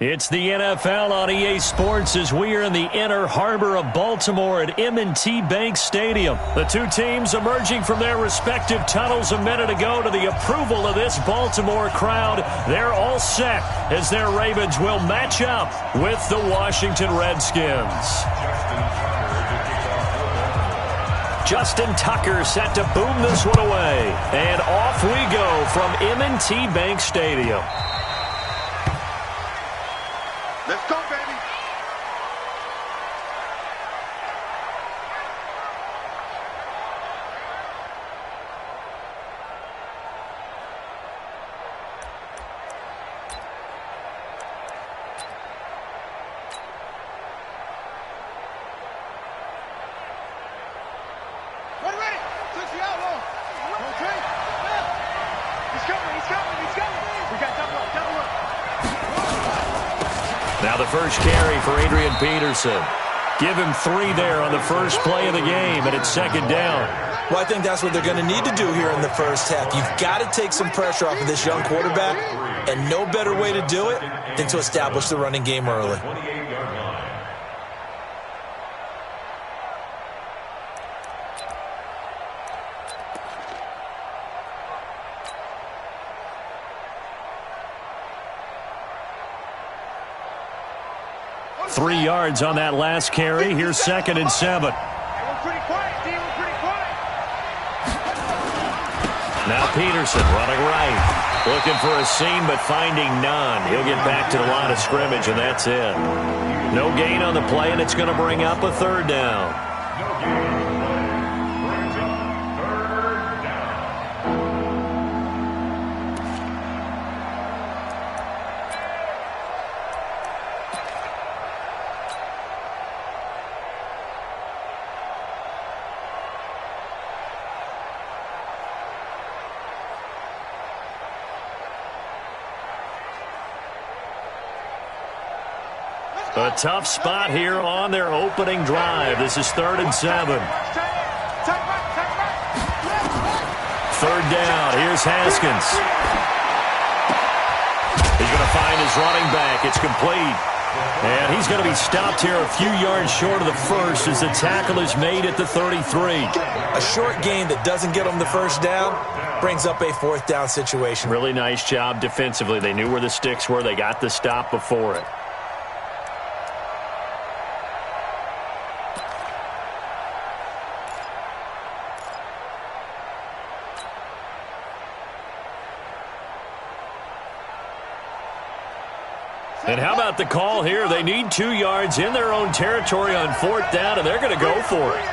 It's the NFL on EA Sports as we are in the inner harbor of Baltimore at M&T Bank Stadium. The two teams emerging from their respective tunnels a minute ago to the approval of this Baltimore crowd. They're all set as their Ravens will match up with the Washington Redskins. Justin Tucker set to boom this one away. And off we go from M&T Bank Stadium. Let's go, baby. Ready. Touch the outlaw. Okay. He's coming. We got double up. Now the first carry for Adrian Peterson. Give him 3 there on the first play of the game, and it's second down. Well, I think that's what they're going to need to do here in the first half. You've got to take some pressure off of this young quarterback, and no better way to do it than to establish the running game early. Three yards on that last carry. Here's second and 7. Now Peterson running right. Looking for a seam, but finding none. He'll get back to the line of scrimmage, and that's it. No gain on the play, and it's going to bring up a third down. A tough spot here on their opening drive. This is 3rd and 7. Third down. Here's Haskins. He's going to find his running back. It's complete. And he's going to be stopped here a few yards short of the first as the tackle is made at the 33. A short gain that doesn't get them the first down brings up a 4th down situation. Really nice job defensively. They knew where the sticks were. They got the stop before it. And how about the call here? They need 2 yards in their own territory on 4th down, and they're going to go for it.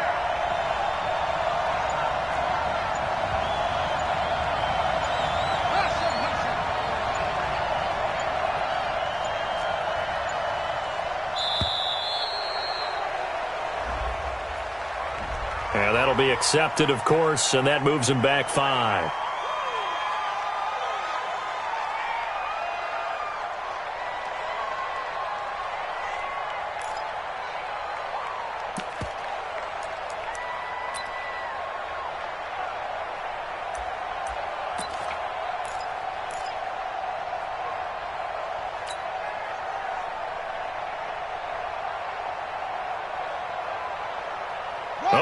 And that'll be accepted, of course, and that moves them back 5.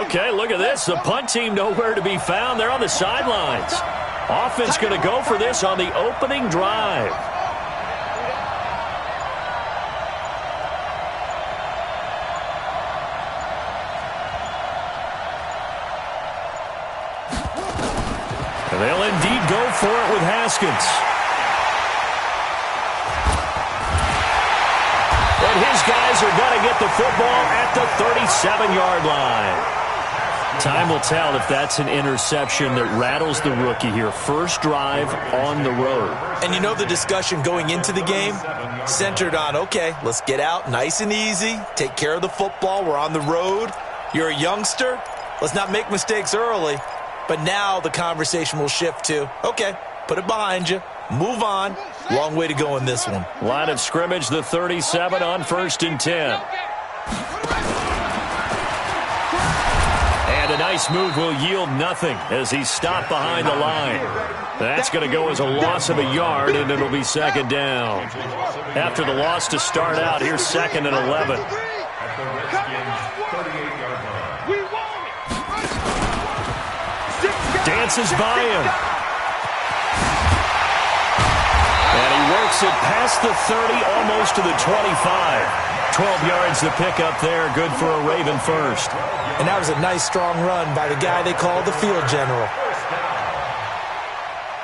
Okay, look at this. The punt team nowhere to be found. They're on the sidelines. Offense going to go for this on the opening drive. And they'll indeed go for it with Haskins. And his guys are going to get the football at the 37-yard line. Time will tell if that's an interception that rattles the rookie here. First drive on the road. And you know the discussion going into the game centered on, okay, let's get out nice and easy, take care of the football, we're on the road. You're a youngster, let's not make mistakes early. But now the conversation will shift to, okay, put it behind you, move on. Long way to go in this one. Line of scrimmage, the 37 on 1st and 10. And a nice move will yield nothing as he's stopped behind the line. That's going to go as a loss of a yard, and it'll be second down. After the loss to start out, here's 2nd and 11. Dances by him. And he works it past the 30, almost to the 25. 12 yards to pick up there, good for a Raven first. And that was a nice, strong run by the guy they call the field general.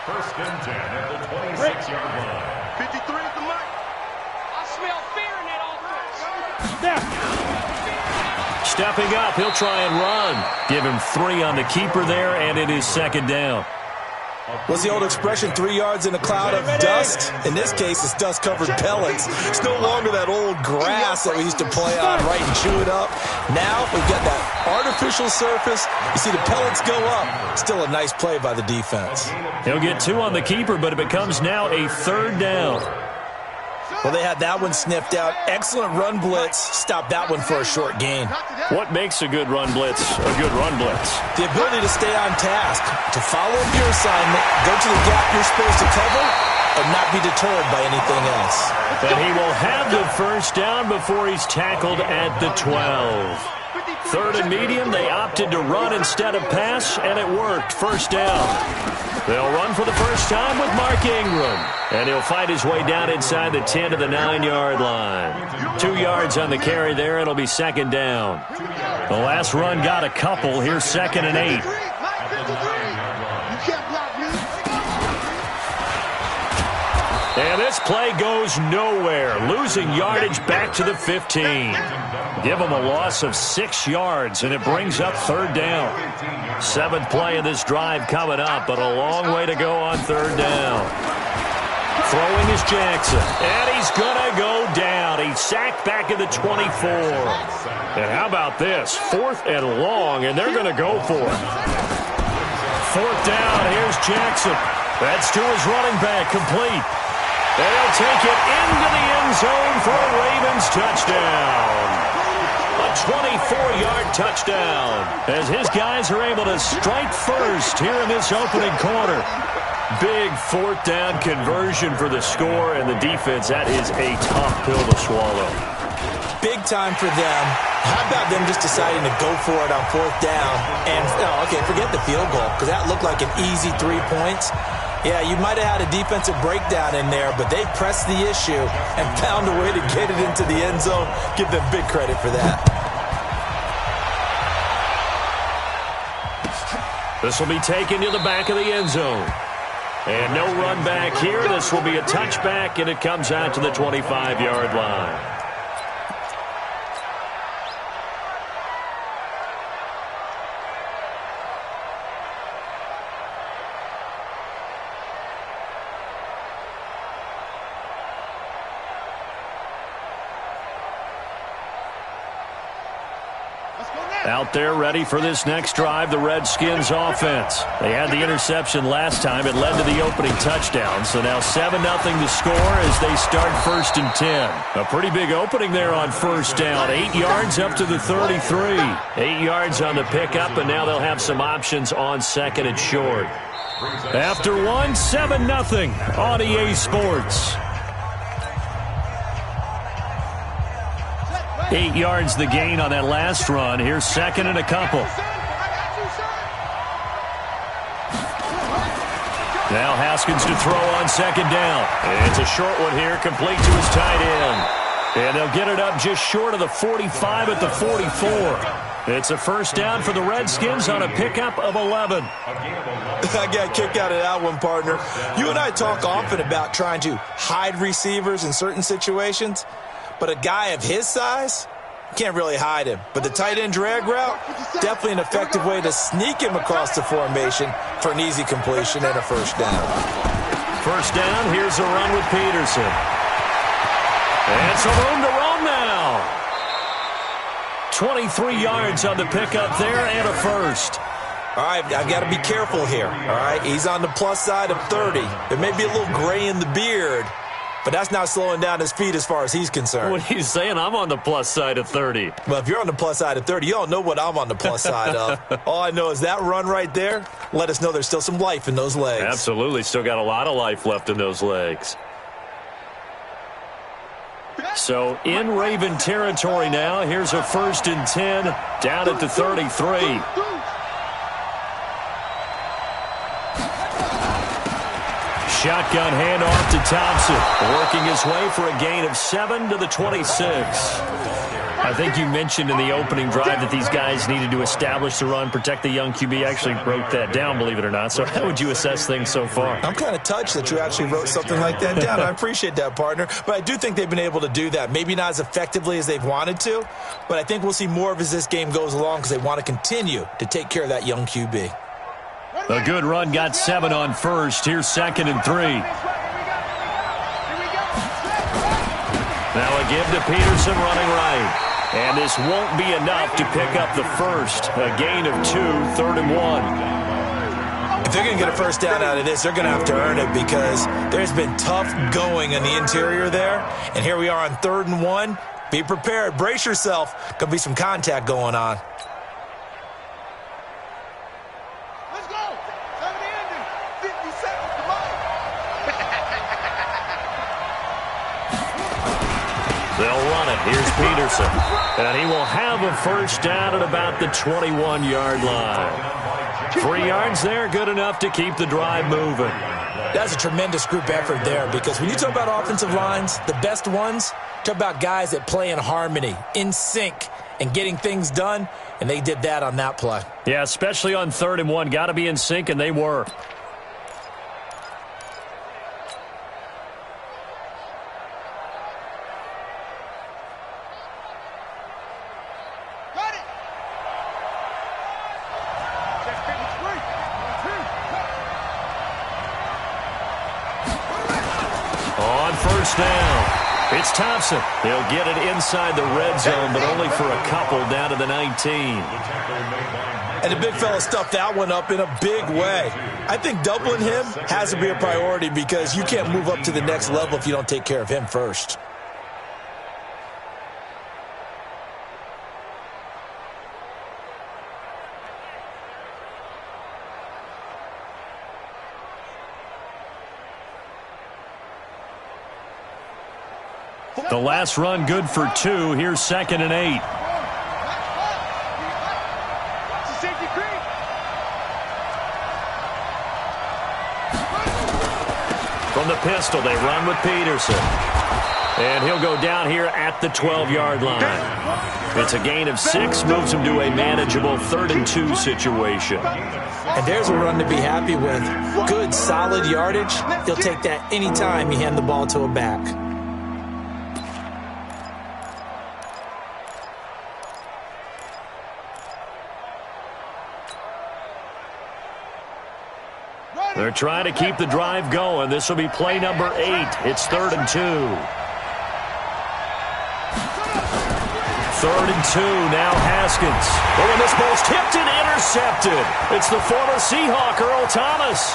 First and 10 at the 26-yard line. 53 at the mark. I smell fear in that offense. There. Stepping up, he'll try and run. Give him 3 on the keeper there, and it is second down. What's the old expression, 3 yards in a cloud of dust? In this case, it's dust-covered pellets. It's no longer that old grass that we used to play on, right, and chew it up. Now we've got that artificial surface. You see the pellets go up. Still a nice play by the defense. He'll get 2 on the keeper, but it becomes now a third down. Well, they had that one sniffed out. Excellent run blitz. Stop that one for a short gain. What makes a good run blitz a good run blitz? The ability to stay on task, to follow up your assignment, go to the gap you're supposed to cover, and not be deterred by anything else. And he will have the first down before he's tackled at the 12. 3rd and medium, they opted to run instead of pass, and it worked. First down. They'll run for the first time with Mark Ingram. And he'll fight his way down inside the 10 to the 9-yard line. 2 yards on the carry there. It'll be second down. The last run got a couple. Here's 2nd and 8. And this play goes nowhere. Losing yardage back to the 15. Give them a loss of 6 yards, and it brings up third down. 7th play of this drive coming up, but a long way to go on third down. Throwing is Jackson, and he's going to go down. He's sacked back at the 24. And how about this? 4th and long, and they're going to go for it. 4th down, here's Jackson. That's to his running back, complete. And he'll take it into the end zone for a Ravens touchdown. A 24-yard touchdown as his guys are able to strike first here in this opening quarter. Big 4th down conversion for the score, and the defense, that is a tough pill to swallow. Big time for them. How about them just deciding to go for it on 4th down? And, okay, forget the field goal, because that looked like an easy 3 points. Yeah, you might have had a defensive breakdown in there, but they pressed the issue and found a way to get it into the end zone. Give them big credit for that. This will be taken to the back of the end zone. And no run back here. This will be a touchback, and it comes out to the 25-yard line. Out there ready for this next drive, the Redskins offense. They had the interception last time. It led to the opening touchdown. So now 7-0 to score as they start 1st and 10. A pretty big opening there on first down. 8 yards up to the 33. 8 yards on the pickup, and now they'll have some options on 2nd and short. After 7-0 on EA Sports. 8 yards the gain on that last run. Here's 2nd and a couple. Now Haskins to throw on 2nd down. It's a short one here, complete to his tight end. And they'll get it up just short of the 45 at the 44. It's a first down for the Redskins on a pickup of 11. I got a kick out of that one, partner. You and I talk often about trying to hide receivers in certain situations. But a guy of his size, can't really hide him. But the tight end drag route, definitely an effective way to sneak him across the formation for an easy completion and a first down. First down, here's a run with Peterson. And some room to roam now. 23 yards on the pickup there and a first. All right, I've got to be careful here, all right? He's on the plus side of 30. There may be a little gray in the beard, but that's not slowing down his feet as far as he's concerned. What are you saying? I'm on the plus side of 30. Well, if you're on the plus side of 30, you don't know what I'm on the plus side of. All I know is that run right there let us know there's still some life in those legs. Absolutely. Still got a lot of life left in those legs. So in Raven territory now. Here's a 1st and 10 down at the 33. Shotgun handoff to Thompson, working his way for a gain of 7 to the 26. I think you mentioned in the opening drive that these guys needed to establish the run, protect the young QB. I actually wrote that down, believe it or not. So how would you assess things so far? I'm kind of touched that you actually wrote something like that down. I appreciate that, partner. But I do think they've been able to do that. Maybe not as effectively as they've wanted to, but I think we'll see more of as this game goes along because they want to continue to take care of that young QB. A good run got 7 on first. Here's 2nd and 3. Now a give to Peterson running right. And this won't be enough to pick up the first. A gain of 2, 3rd and 1. If they're going to get a first down out of this, they're going to have to earn it because there's been tough going in the interior there. And here we are on 3rd and 1. Be prepared. Brace yourself. Going to be some contact going on. They'll run it. Here's Peterson. And he will have a first down at about the 21-yard line. 3 yards there, good enough to keep the drive moving. That's a tremendous group effort there because when you talk about offensive lines, the best ones, talk about guys that play in harmony, in sync, and getting things done, and they did that on that play. Yeah, especially on 3rd and 1. Got to be in sync, and they were. Down. It's Thompson. He'll get it inside the red zone, but only for a couple down to the 19. And the big fella stuffed that one up in a big way. I think doubling him has to be a priority because you can't move up to the next level if you don't take care of him first. The last run good for 2. Here's 2nd and 8. From the pistol, they run with Peterson. And he'll go down here at the 12-yard line. It's a gain of 6, moves him to a manageable 3rd and 2 situation. And there's a run to be happy with. Good, solid yardage. He'll take that anytime you hand the ball to a back. They're trying to keep the drive going. This will be play number 8. It's 3rd and 2. 3rd and 2, now Haskins. Oh, and this ball's tipped and intercepted. It's the former Seahawk, Earl Thomas.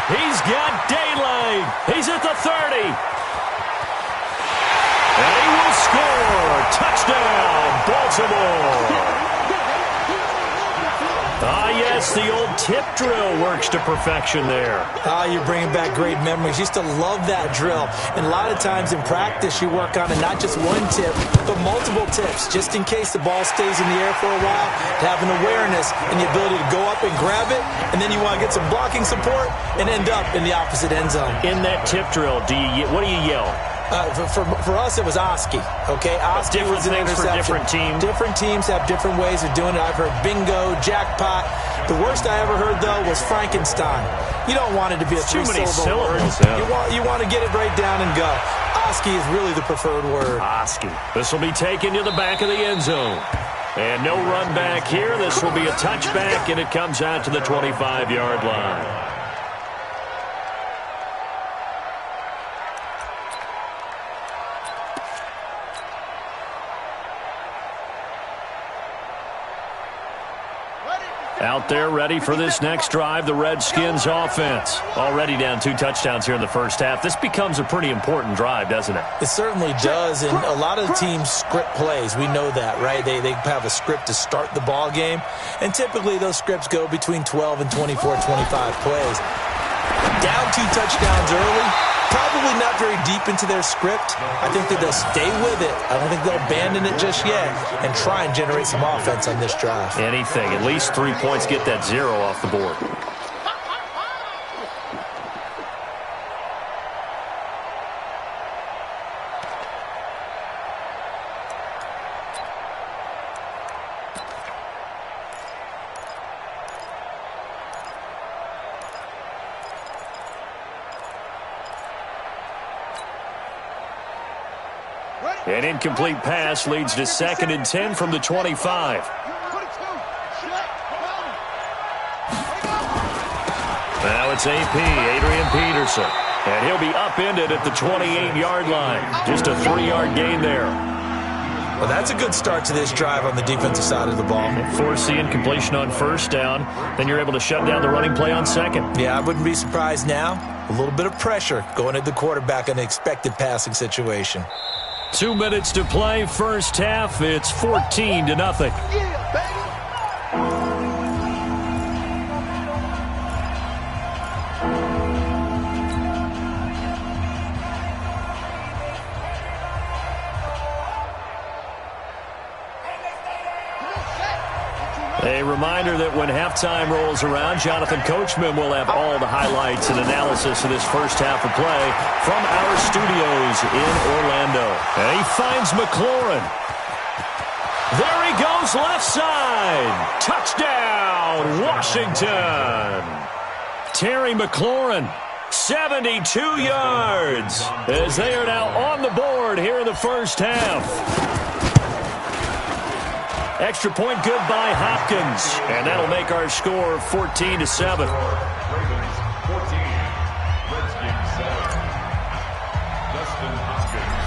He's got daylight. He's at the 30. And he will score. Touchdown, Baltimore. Ah, yes, the old tip drill works to perfection there. Ah, you're bringing back great memories. Used to love that drill. And a lot of times in practice, you work on it, not just one tip, but multiple tips, just in case the ball stays in the air for a while, to have an awareness and the ability to go up and grab it, and then you want to get some blocking support and end up in the opposite end zone. In that tip drill, what do you yell? For us, it was Oski, okay? Oski was an interception. For different teams. Different teams have different ways of doing it. I've heard bingo, jackpot. The worst I ever heard, though, was Frankenstein. You don't want it to be a three-syllable word. Yeah. You want to get it right down and go. Oski is really the preferred word. Oski. This will be taken to the back of the end zone. And no run back here. This will be a touchback, and it comes out to the 25-yard line. Out there ready for this next drive, the Redskins offense. Already down 2 touchdowns here in the first half. This becomes a pretty important drive, doesn't it? It certainly does, and a lot of teams script plays. We know that, right? They have a script to start the ball game, and typically those scripts go between 12 and 24, 25 plays. Down 2 touchdowns early, probably not very deep into their script. I think that they'll stay with it. I don't think they'll abandon it just yet and try and generate some offense on this drive. Anything. At least 3 points, get that 0 off the board. An incomplete pass leads to 2nd and 10 from the 25. Now it's AP, Adrian Peterson. And he'll be upended at the 28-yard line. Just a 3-yard gain there. Well, that's a good start to this drive on the defensive side of the ball. Forcing completion on 1st down. Then you're able to shut down the running play on 2nd. Yeah, I wouldn't be surprised now. A little bit of pressure going at the quarterback in an expected passing situation. 2 minutes to play, first half. It's 14-0. Yeah, baby. A reminder that when halftime rolls around, Jonathan Coachman will have all the highlights and analysis of this first half of play from our studios in Orlando. And he finds McLaurin. There he goes, left side. Touchdown, Washington. Terry McLaurin, 72 yards, as they are now on the board here in the first half. Extra point good by Hopkins, and that'll make our score 14-7.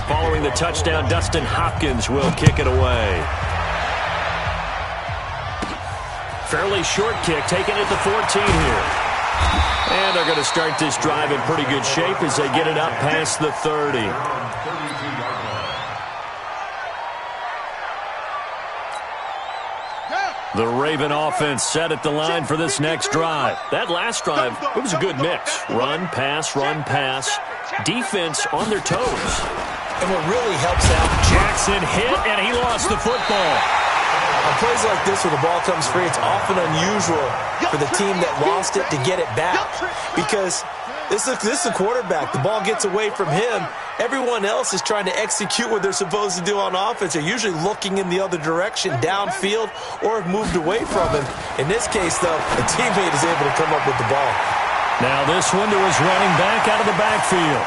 Following the touchdown, Dustin Hopkins will kick it away. Fairly short kick, taken at the 14 here. And they're going to start this drive in pretty good shape as they get it up past the 30. The Raven offense set at the line for this next drive. That last drive, it was a good mix. Run, pass, defense on their toes. And what really helps out, Jackson hit, and he lost the football. On plays like this where the ball comes free, it's often unusual for the team that lost it to get it back. Because this is a quarterback. The ball gets away from him. Everyone else is trying to execute what they're supposed to do on offense. They're usually looking in the other direction, downfield, or have moved away from him. In this case, though, a teammate is able to come up with the ball. Now this one to his running back out of the backfield.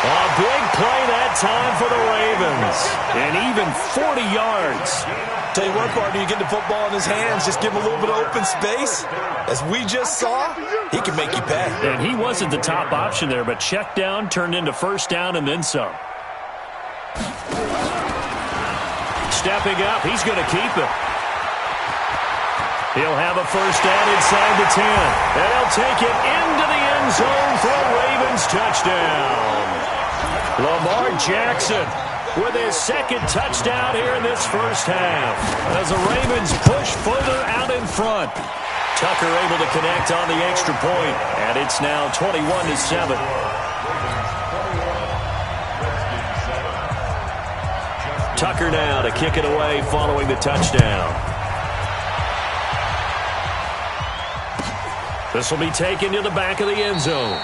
A big play that time for the Ravens. And even 40 yards. Tell you what, partner, you get the football in his hands, just give him a little bit of open space. As we just saw, he can make you pay. And he wasn't the top option there, but check down turned into first down and then some. Stepping up, he's going to keep it. He'll have a first down inside the 10. And he'll take it into the end zone for a Ravens touchdown. Lamar Jackson with his 2nd touchdown here in this first half. As the Ravens push further out in front. Tucker able to connect on the extra point. And it's now 21-7. Tucker now to kick it away following the touchdown. This will be taken to the back of the end zone.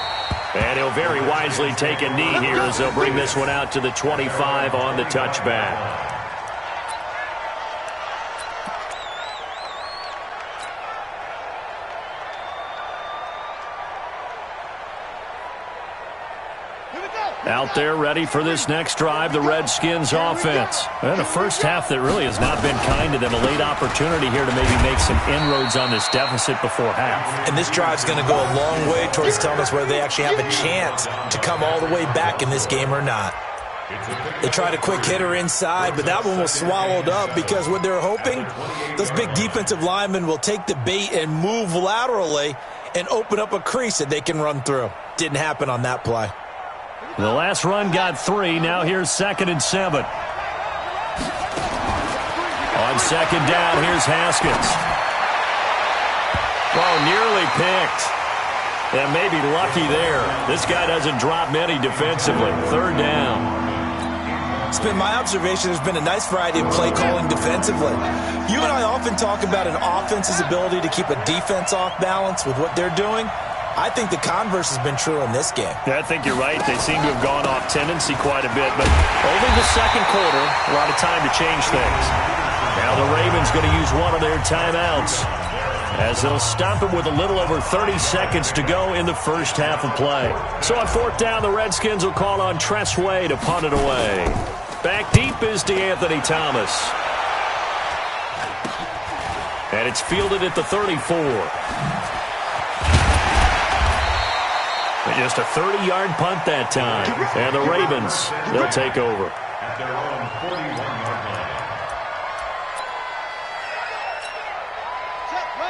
And he'll very wisely take a knee here as they'll bring this one out to the 25 on the touchback. Out there ready for this next drive, the Redskins offense. And a first half that really has not been kind to them. A late opportunity here to maybe make some inroads on this deficit before half. And this drive's going to go a long way towards telling us whether they actually have a chance to come all the way back in this game or not. They tried a quick hitter inside, but that one was swallowed up because what they're hoping, those big defensive linemen will take the bait and move laterally and open up a crease that they can run through. Didn't happen on that play. The last run got 3. Now here's 2nd and 7. On 2nd down, here's Haskins. Oh, nearly picked. And maybe lucky there. This guy doesn't drop many defensively. 3rd down. It's been my observation there's been a nice variety of play calling defensively. You and I often talk about an offense's ability to keep a defense off balance with what they're doing. I think the converse has been true in this game. Yeah, I think you're right. They seem to have gone off tendency quite a bit, but only the 2nd quarter, a lot of time to change things. Now the Ravens going to use one of their timeouts as they'll stop it with a little over 30 seconds to go in the first half of play. So on 4th down, the Redskins will call on Tress Way to punt it away. Back deep is DeAnthony Thomas. And it's fielded at the 34. Just a 30-yard punt that time. And the Ravens, they'll take over. At their own 41-yard line.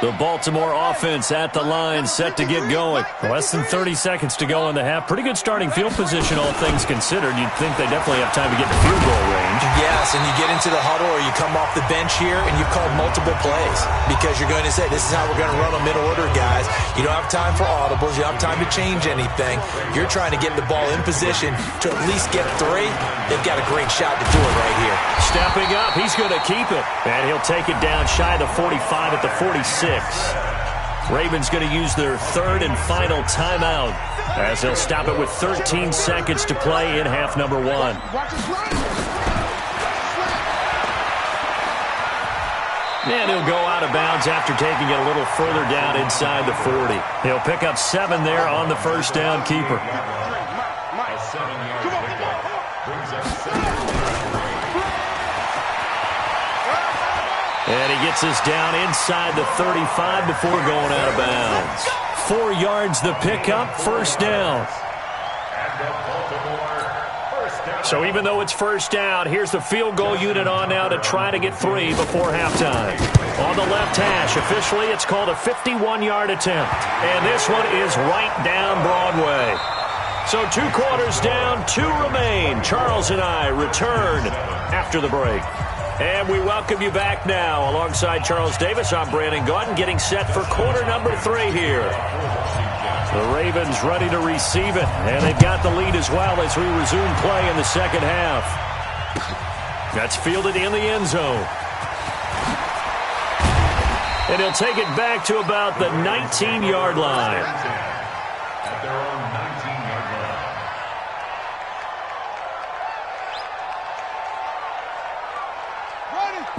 The Baltimore offense at the line, set to get going. Less than 30 seconds to go in the half. Pretty good starting field position, all things considered. You'd think they definitely have time to get to field goal range. Yes, and you get into the huddle or you come off the bench here and you've called multiple plays because you're going to say, this is how we're going to run them in order, guys. You don't have time for audibles. You don't have time to change anything. You're trying to get the ball in position to at least get 3. They've got a great shot to do it right here. Stepping up, he's going to keep it. And he'll take it down shy of the 45 at the 46. Ravens going to use their 3rd and final timeout as they'll stop it with 13 seconds to play in half number 1. And he'll go out of bounds after taking it a little further down inside the 40. He'll pick up 7 there on the first down keeper. A 7-yard pickup brings up 7. And he gets us down inside the 35 before going out of bounds. 4 yards the pickup, first down. So even though it's first down, here's the field goal unit on now to try to get 3 before halftime. On the left hash, officially it's called a 51-yard attempt. And this one is right down Broadway. So 2 quarters down, 2 remain. Charles and I return after the break. And we welcome you back now. Alongside Charles Davis, I'm Brandon Gaudin, getting set for quarter number 3 here. The Ravens ready to receive it, and they've got the lead as well as we resume play in the second half. That's fielded in the end zone. And he'll take it back to about the 19-yard line. At their own 19-yard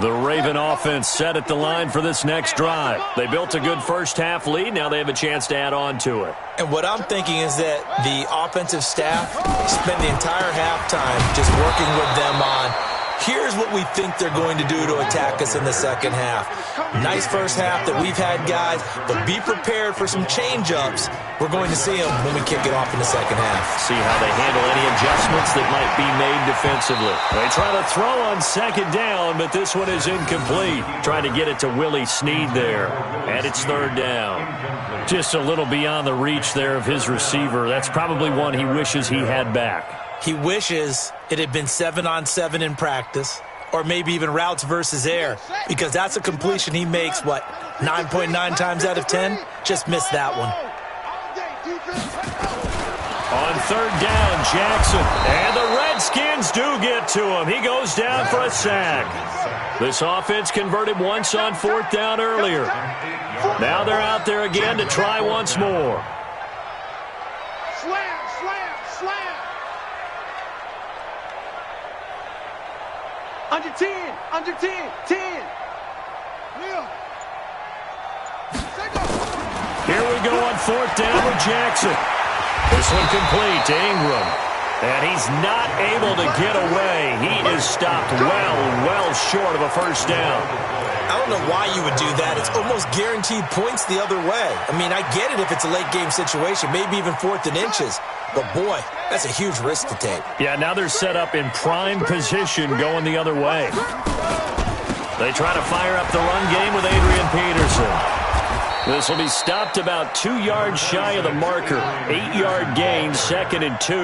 line. The Raven offense set at the line for this next drive. They built a good first-half lead. Now they have a chance to add on to it. And what I'm thinking is that the offensive staff spent the entire halftime just working with them on, here's what we think they're going to do to attack us in the second half. Nice first half that we've had, guys, but be prepared for some change-ups. We're going to see them when we kick it off in the second half. See how they handle any adjustments that might be made defensively. They try to throw on second down, but this one is incomplete. Trying to get it to Willie Snead there. And it's 3rd down. Just a little beyond the reach there of his receiver. That's probably one he wishes he had back. He wishes it had been 7-on-7 in practice, or maybe even routes versus air, because that's a completion he makes, 9.9 times out of 10? Just missed that one. On 3rd down, Jackson. And the Redskins do get to him. He goes down for a sack. This offense converted once on 4th down earlier. Now they're out there again to try once more. Slam, slam, slam. Under 10, under 10, 10. Leo. Here we go on 4th down with Jackson. This one complete to Ingram. And he's not able to get away. He is stopped well short of a first down. I don't know why you would do that. It's almost guaranteed points the other way. I mean, I get it if it's a late game situation, maybe even 4th and inches. But, boy, that's a huge risk to take. Yeah, now they're set up in prime position going the other way. They try to fire up the run game with Adrian Peterson. This will be stopped about 2 yards shy of the marker. 8-yard gain, 2nd and 2.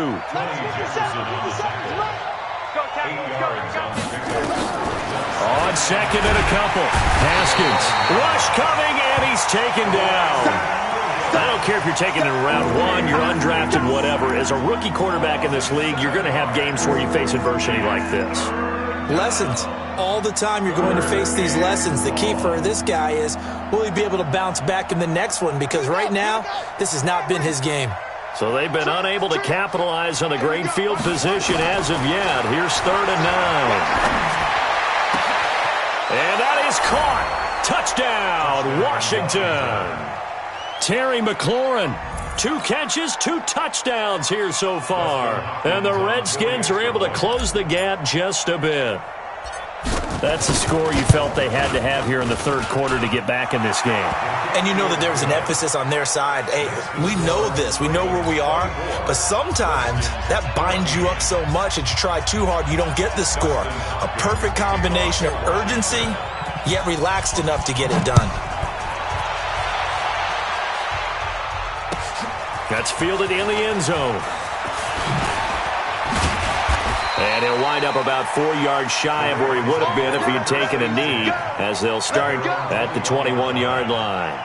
On 2nd and a couple. Haskins. Rush coming, and he's taken down. I don't care if you're taking it in round 1, you're undrafted, whatever. As a rookie quarterback in this league, you're going to have games where you face adversity like this. Lessons. All the time you're going to face these lessons. The key for this guy is, will he be able to bounce back in the next one? Because right now, this has not been his game. So they've been unable to capitalize on the great field position as of yet. Here's 3rd and 9. And that is caught. Touchdown, Washington. Terry McLaurin, 2 catches, 2 touchdowns here so far. And the Redskins are able to close the gap just a bit. That's the score you felt they had to have here in the 3rd quarter to get back in this game. And you know that there was an emphasis on their side. Hey, we know this. We know where we are. But sometimes that binds you up so much that you try too hard, you don't get the score. A perfect combination of urgency, yet relaxed enough to get it done. That's fielded in the end zone. And he'll wind up about 4 yards shy of where he would have been if he had taken a knee, as they'll start at the 21-yard line.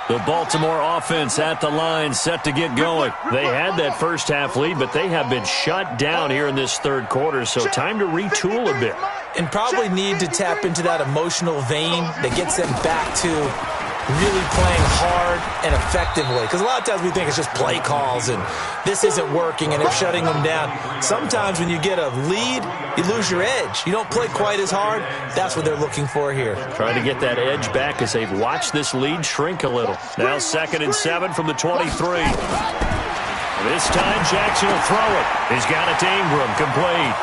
The Baltimore offense at the line, set to get going. They had that first half lead, but they have been shut down here in this 3rd quarter, so time to retool a bit. And probably need to tap into that emotional vein that gets them back to really playing hard and effectively. Because a lot of times we think it's just play calls and this isn't working and they're shutting them down. Sometimes when you get a lead, you lose your edge. You don't play quite as hard. That's what they're looking for here. Trying to get that edge back as they've watched this lead shrink a little. Now 2nd and 7 from the 23. This time Jackson will throw it. He's got it to Ingram, complete.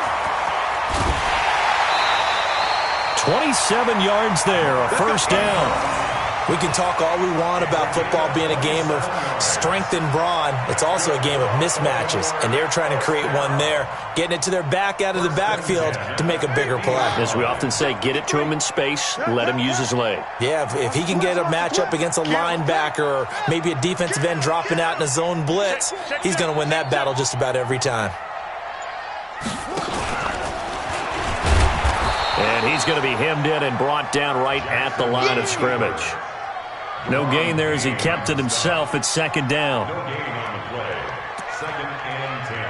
27 yards there, a first down. We can talk all we want about football being a game of strength and brawn. It's also a game of mismatches, and they're trying to create one there, getting it to their back out of the backfield to make a bigger play. As we often say, get it to him in space, let him use his leg. Yeah, if he can get a matchup against a linebacker or maybe a defensive end dropping out in a zone blitz, he's going to win that battle just about every time. And he's going to be hemmed in and brought down right at the line of scrimmage. No gain there as he kept it himself at 2nd down. No gain on the play. 2nd and 10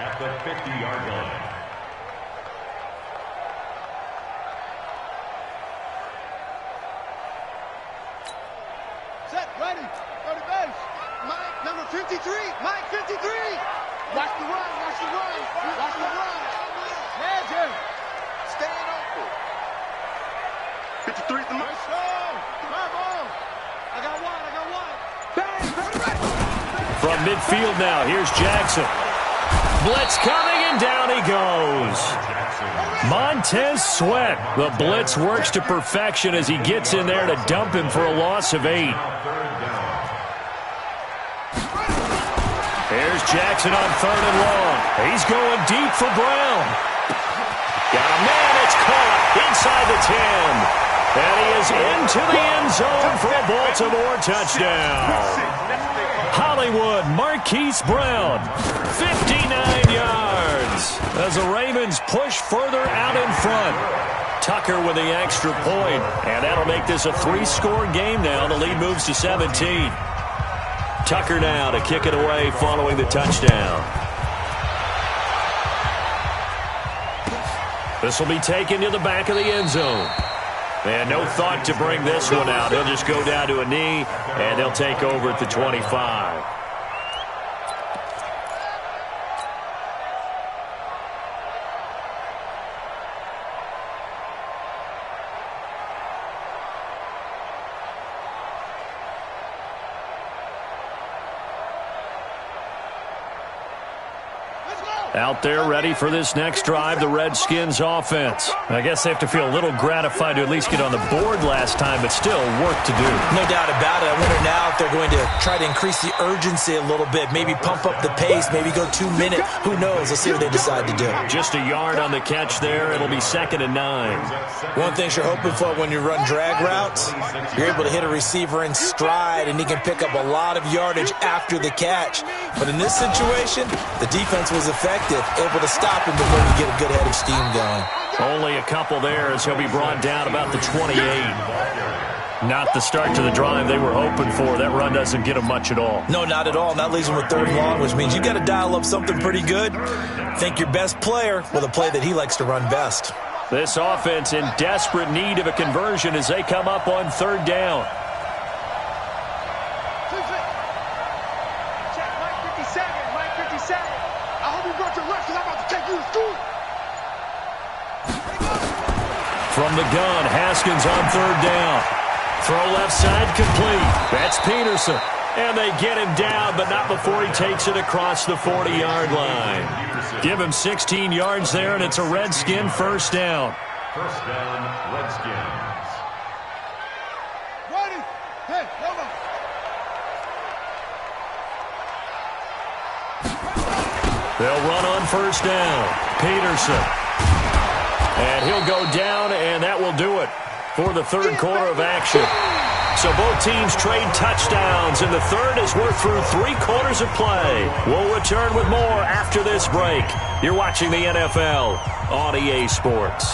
at the 50-yard line. Set, ready, go to base. Mike, number 53, Mike 53. Watch the run, watch the run, watch the run. Magic. Stand open. 53 the nice show. Bravo. I got one. Bang, ready. From midfield now, here's Jackson. Blitz coming, and down he goes. Montez Sweat. The blitz works to perfection as he gets in there to dump him for a loss of 8. Here's Jackson on 3rd and long. He's going deep for Brown. Got a man, it's caught inside the 10. And he is into the end zone for a Baltimore touchdown. Hollywood Marquise Brown, 59 yards. As the Ravens push further out in front. Tucker with the extra point, and that'll make this a 3-score game now. The lead moves to 17. Tucker now to kick it away following the touchdown. This will be taken to the back of the end zone. And no thought to bring this one out. He'll just go down to a knee, and they'll take over at the 25. Let's go. Out there ready for this next drive, the Redskins offense. I guess they have to feel a little gratified to at least get on the board last time, but still work to do. No doubt about it. I wonder now if they're going to try to increase the urgency a little bit, maybe pump up the pace, maybe go 2 minute. Who knows? Let's see what they decide to do. Just a yard on the catch there. It'll be 2nd and 9. One thing you're hoping for when you run drag routes, you're able to hit a receiver in stride, and he can pick up a lot of yardage after the catch. But in this situation, the defense was effective, able to stop him before you get a good head of steam going. Only a couple there as he'll be brought down about the 28. Not the start to the drive they were hoping for. That run doesn't get them much at all. No, not at all. And that leaves them with 3rd and long, which means you got to dial up something pretty good. Think your best player with a play that he likes to run best. This offense in desperate need of a conversion as they come up on 3rd down. From the gun, Haskins on 3rd down. Throw left side complete. That's Peterson. And they get him down, but not before he takes it across the 40-yard line. Give him 16 yards there, and it's a Redskin 1st down. 1st down, Redskins. Ready? Hey, come on. They'll run on 1st down. Peterson. And he'll go down, and that will do it for the 3rd quarter of action. So both teams trade touchdowns, and the 3rd as we're through 3 quarters of play. We'll return with more after this break. You're watching the NFL on EA Sports.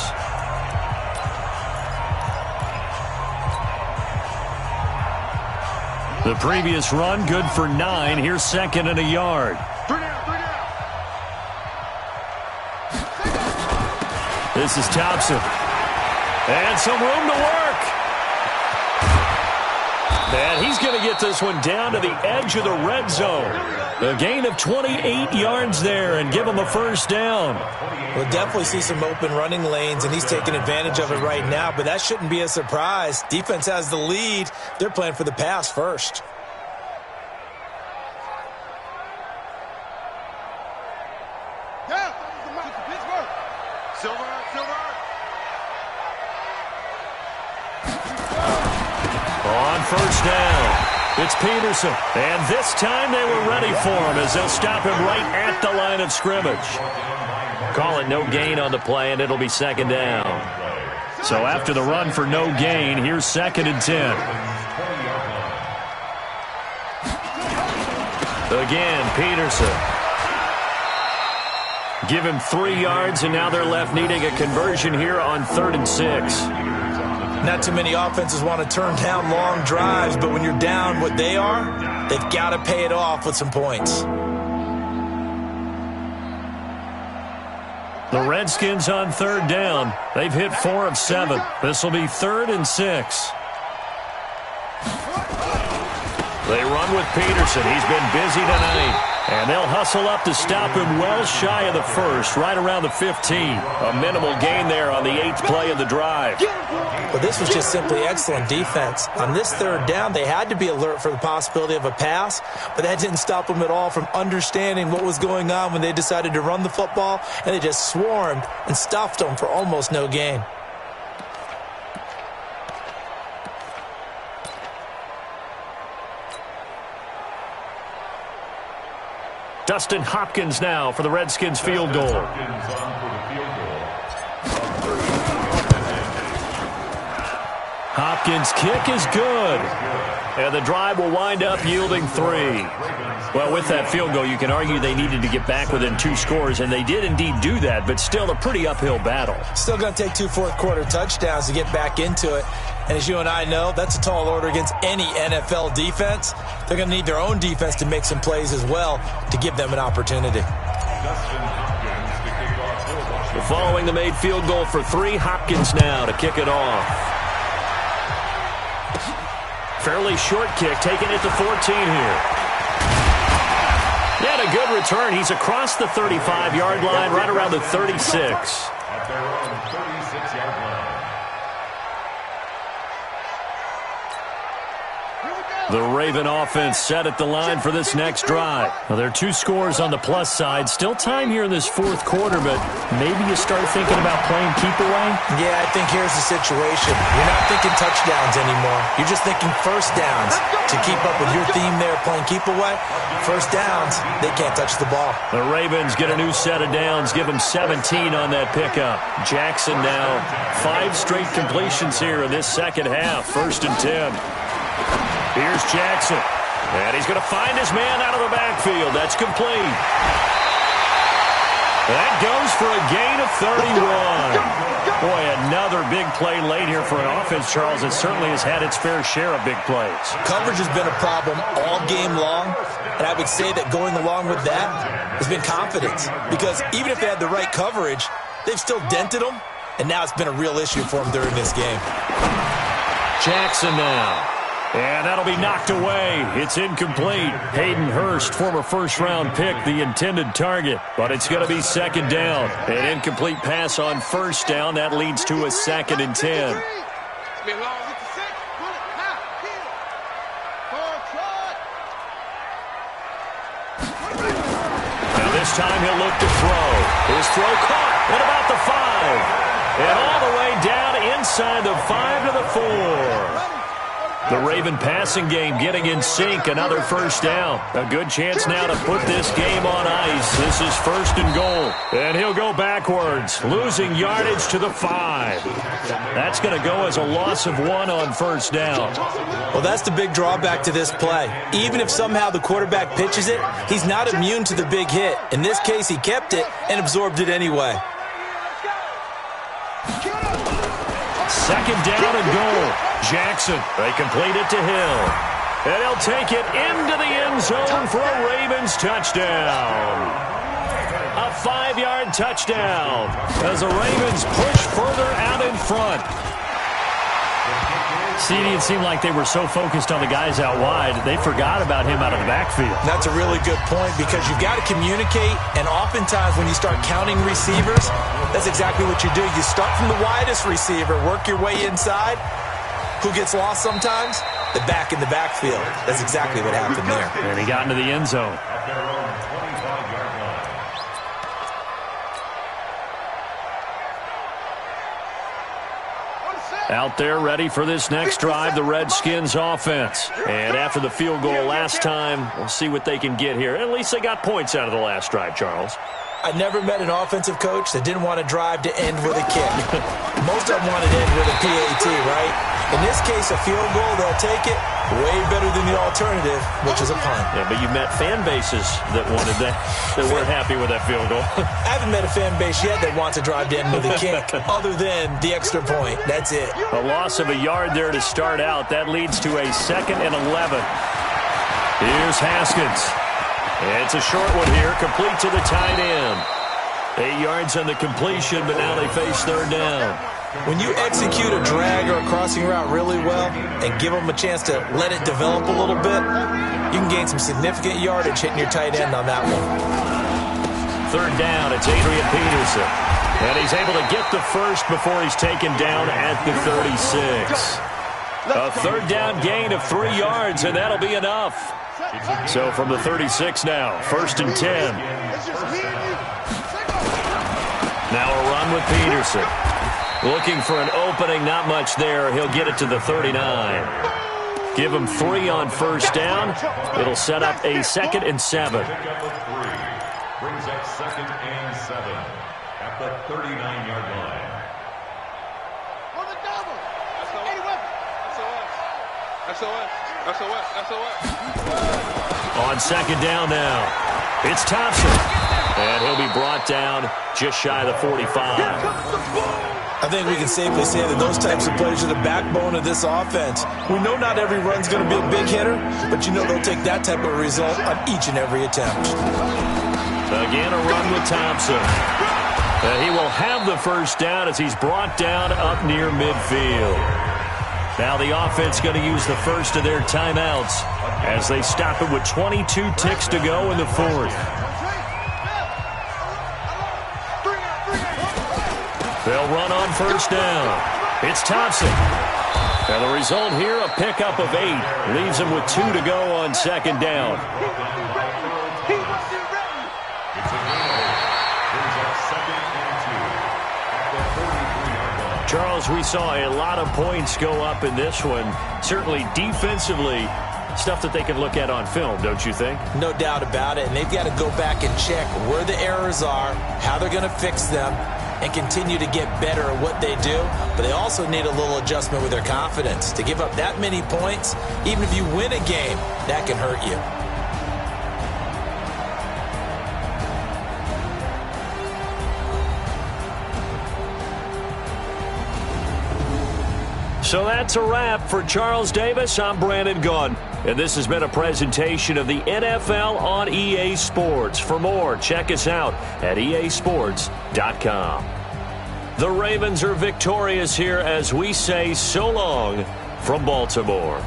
The previous run, good for 9. Here's 2nd and a yard. This is Thompson. And some room to work. And he's going to get this one down to the edge of the red zone. A gain of 28 yards there and give him a 1st down. We'll definitely see some open running lanes, and he's taking advantage of it right now, but that shouldn't be a surprise. Defense has the lead. They're playing for the pass first. On 1st down, it's Peterson. And this time they were ready for him as they'll stop him right at the line of scrimmage. Call it no gain on the play, and it'll be 2nd down. So after the run for no gain, here's 2nd and 10. Again, Peterson. Give him 3 yards, and now they're left needing a conversion here on 3rd and 6. Not too many offenses want to turn down long drives, but when you're down what they are, they've got to pay it off with some points. The Redskins on 3rd down. They've hit 4 of 7. This will be 3rd and 6. They run with Peterson. He's been busy tonight. And they'll hustle up to stop him well shy of the 1st, right around the 15. A minimal gain there on the 8th play of the drive. Well, this was just simply excellent defense. On this 3rd down, they had to be alert for the possibility of a pass, but that didn't stop them at all from understanding what was going on when they decided to run the football, and they just swarmed and stuffed them for almost no gain. Dustin Hopkins now for the Redskins field goal. Hopkins' kick is good. And the drive will wind up yielding 3. Well, with that field goal, you can argue they needed to get back within 2 scores, and they did indeed do that, but still a pretty uphill battle. Still going to take 2 fourth-quarter touchdowns to get back into it. And as you and I know, that's a tall order against any NFL defense. They're going to need their own defense to make some plays as well to give them an opportunity. Following the made field goal for 3, Hopkins now to kick it off. Fairly short kick, taking it to 14 here. Yet a good return. He's across the 35-yard line, right around the 36. At their own 36-yard line. Here we go. The Raven offense set at the line for this next drive. Well, there are 2 scores on the plus side. Still time here in this fourth quarter, but maybe you start thinking about playing keep away? Yeah, I think here's the situation. You're not thinking touchdowns anymore. You're just thinking first downs. To keep up with your theme there, playing keep away, first downs, they can't touch the ball. The Ravens get a new set of downs, give them 17 on that pickup. Jackson now 5 straight completions here in this second half. 1st and 10. Here's Jackson. And he's going to find his man out of the backfield. That's complete. That goes for a gain of 31. Boy, another big play late here for an offense, Charles. It certainly has had its fair share of big plays. Coverage has been a problem all game long, and I would say that going along with that has been confidence. Because even if they had the right coverage, they've still dented them, and now it's been a real issue for them during this game. Jackson now. And that'll be knocked away. It's incomplete. Hayden Hurst, former first-round pick, the intended target. But it's going to be 2nd down. An incomplete pass on 1st down. That leads to a 2nd and 10. Now this time he'll look to throw. His throw caught at about the 5. And all the way down inside the 5 to the 4. The Raven passing game getting in sync. Another 1st down. A good chance now to put this game on ice. This is 1st and goal. And he'll go backwards, losing yardage to the 5. That's going to go as a loss of 1 on 1st down. Well, that's the big drawback to this play. Even if somehow the quarterback pitches it, he's not immune to the big hit. In this case, he kept it and absorbed it anyway. 2nd down and goal. Jackson, they complete it to Hill. And he'll take it into the end zone for a Ravens touchdown. A 5-yard touchdown as the Ravens push further out in front. CD, it seemed like they were so focused on the guys out wide, they forgot about him out of the backfield. That's a really good point because you've got to communicate, and oftentimes when you start counting receivers, that's exactly what you do. You start from the widest receiver, work your way inside. Who gets lost sometimes? The back in the backfield. That's exactly what happened there. And he got into the end zone. Out there ready for this next drive, the Redskins offense. And after the field goal last time, we'll see what they can get here. At least they got points out of the last drive, Charles. I never met an offensive coach that didn't want to drive to end with a kick. Most of them wanted to end with a PAT, right? In this case, a field goal, they'll take it. Way better than the alternative, which is a punt. Yeah, but you met fan bases that wanted that weren't happy with that field goal. I haven't met a fan base yet that wants to drive to end with a kick, other than the extra point. That's it. A loss of a yard there to start out. That leads to a 2nd and 11. Here's Haskins. It's a short one here, complete to the tight end. 8 yards on the completion, but now they face 3rd down. When you execute a drag or a crossing route really well and give them a chance to let it develop a little bit, you can gain some significant yardage hitting your tight end on that one. 3rd down, it's Adrian Peterson. And he's able to get the first before he's taken down at the 36. A 3rd down gain of 3 yards, and that'll be enough. So from the 36 now, 1st and 10. Now a run with Peterson. Looking for an opening, not much there. He'll get it to the 39. Give him 3 on 1st down. It'll set up a 2nd and 7. Brings up 2nd and 7 at the 39-yard line. On the double. SOS. On 2nd down now, it's Thompson. And he'll be brought down just shy of the 45. I think we can safely say that those types of plays are the backbone of this offense. We know not every run's going to be a big hitter, but you know they'll take that type of result on each and every attempt. Again, a run with Thompson. He will have the 1st down as he's brought down up near midfield. Now the offense going to use the first of their timeouts as they stop it with 22 ticks to go in the 4th. They'll run on 1st down. It's Thompson. And the result here, a pickup of 8. Leaves him with 2 to go on second down. Charles, we saw a lot of points go up in this one. Certainly defensively, stuff that they can look at on film, don't you think? No doubt about it. And they've got to go back and check where the errors are, how they're going to fix them, and continue to get better at what they do. But they also need a little adjustment with their confidence. To give up that many points, even if you win a game, that can hurt you. So that's a wrap for Charles Davis. I'm Brandon Gunn. And this has been a presentation of the NFL on EA Sports. For more, check us out at easports.com. The Ravens are victorious here as we say so long from Baltimore.